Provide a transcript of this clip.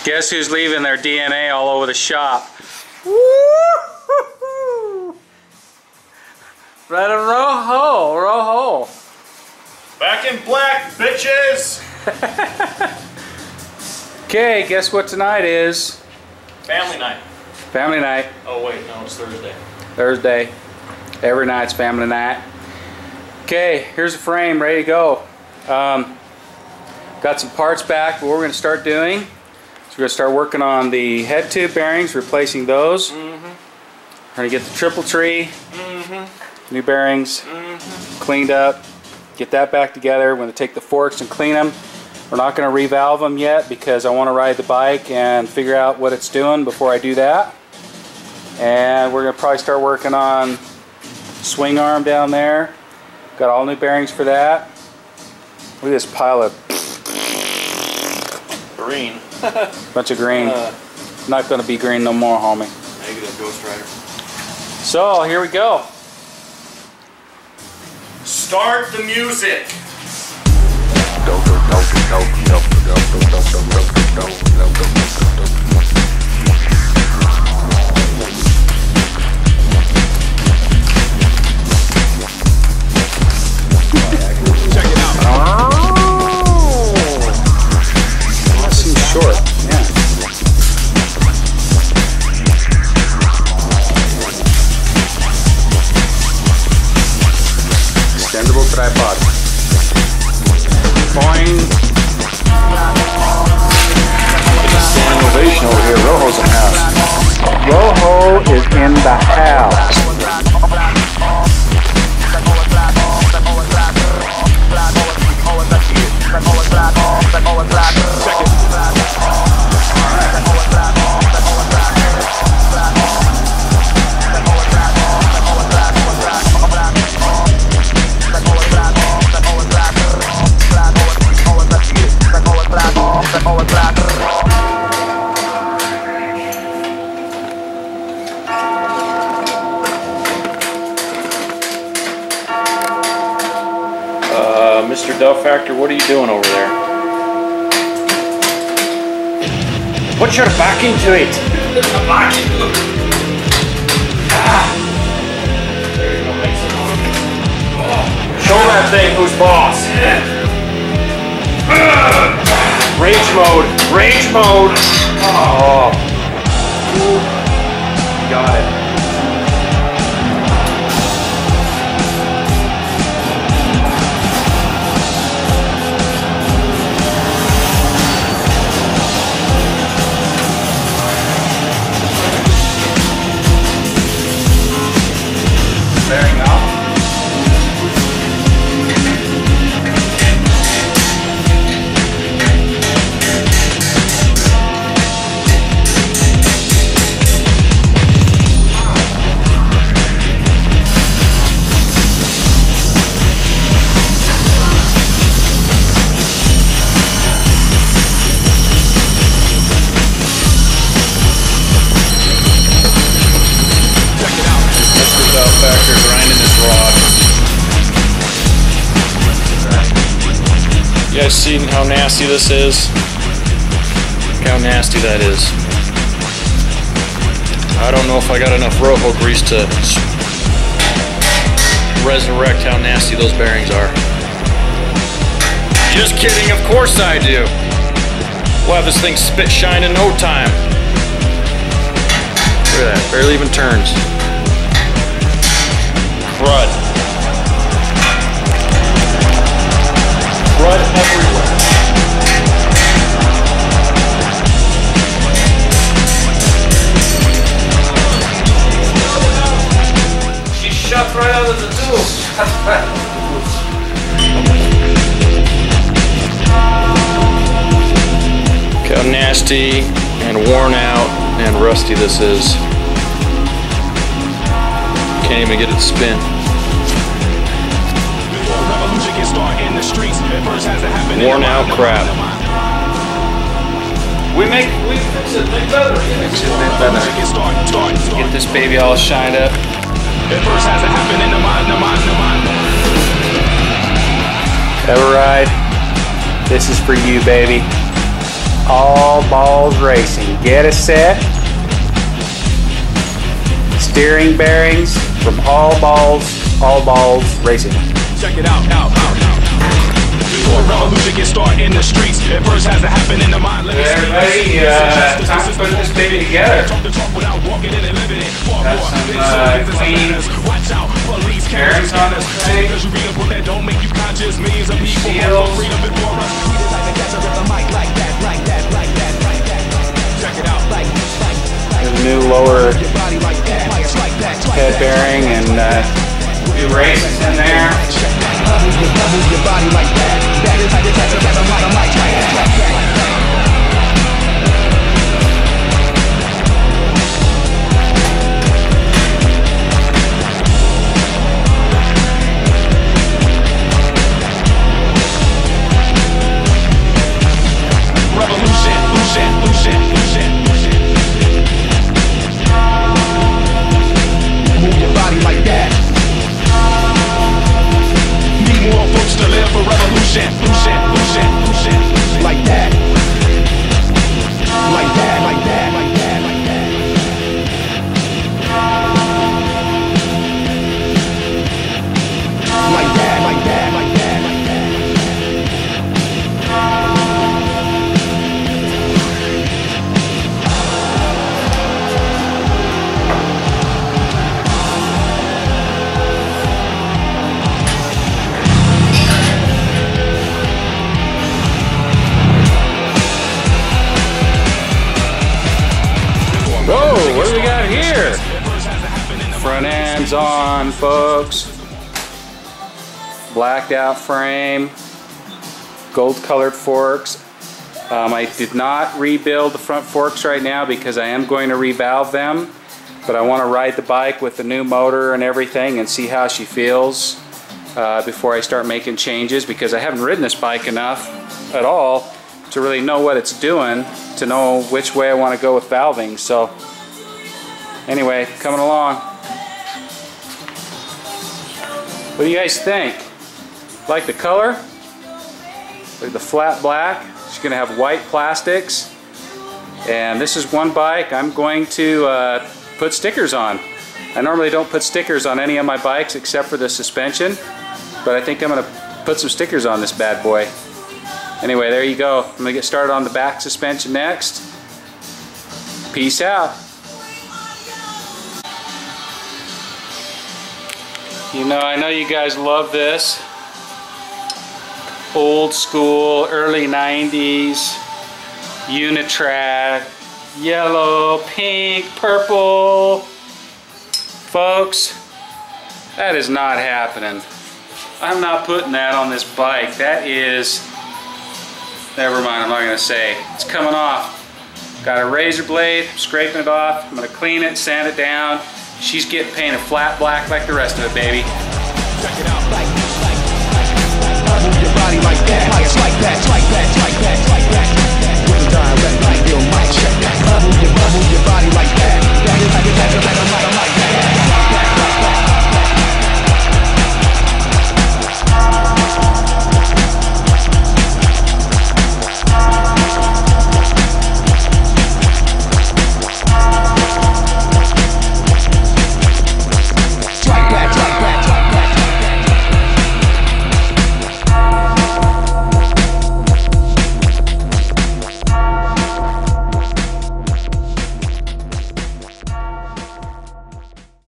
Guess who's leaving their DNA all over the shop? Brother Rojo, Rojo. Back in black, bitches! Okay, guess what tonight is? Family night. Family night. Oh wait, no, it's Thursday. Thursday. Every night's family night. Okay, here's a frame ready to go. Got some parts back, but what we're going to start doing is we're going to start working on the head tube bearings, replacing those. We're going to get the triple tree, new bearings, cleaned up, get that back together. We're going to take the forks and clean them. We're not going to revalve them yet because I want to ride the bike and figure out what it's doing before I do that. And we're going to probably start working on swing arm down there. Got all new bearings for that. Look at this pile of Green. bunch of green. Not going to be green no more, homie. Negative Ghost Rider. So here we go. Start the music. Check it out. That seems short. Yeah. Extendable tripod. Boing. Standing ovation over here. Rojo's in the house. Rojo is in the house. Mr. Duff Factor, what are you doing over there? Put your back into it. Back into it. There you go, make some noise. Show that thing who's boss. Rage mode. Rage mode. Oh. Got it. Bearing out. Factor grinding this rod. You guys see how nasty this is? Look how nasty that is. I don't know if I got enough Rojo grease to resurrect how nasty those bearings are. Just kidding, of course I do. We'll have this thing spit shine in no time. Look at that, barely even turns. Crud. Crud everywhere. She shot right out of the tube. Look how nasty and worn out and rusty this is. Can't even get it to spin. Worn out crap. We fix it better. Fix it better. Get this baby all shined up. Ever ride? This is for you, baby. All Balls Racing. Get a set. Steering bearings from All Balls Racing. Check it out. Before revolution can start in the streets, it first has to happen in the mind. Everybody, time to put this baby together. Got some clean bearings on this thing. Seals. There's a new lower head bearing and new races in there. Move your body like that. Need more folks to live for revolution. Like that. Like that. Like that. Like that. Like that. Like that. Like that. Like that. Whoa, what do we got here? Front end's on, folks. Blacked out frame. Gold colored forks. I did not rebuild the front forks right now because I am going to revalve them. But I want to ride the bike with the new motor and everything and see how she feels before I start making changes, because I haven't ridden this bike enough at all to really know what it's doing, to know which way I want to go with valving. So anyway, coming along. What do you guys think? Like the color? Look at the flat black. She's going to have white plastics. And this is one bike I'm going to put stickers on. I normally don't put stickers on any of my bikes except for the suspension, but I think I'm going to put some stickers on this bad boy. Anyway, there you go. I'm going to get started on the back suspension next. Peace out. You know, I know you guys love this. Old school, early 90s, Unitrack, yellow, pink, purple. Folks, that is not happening. I'm not putting that on this bike. That is, never mind, I'm not going to say. It's coming off. Got a razor blade, scraping it off. I'm going to clean it, sand it down. She's getting painted flat black like the rest of it, baby. Check it out. Move your body like that.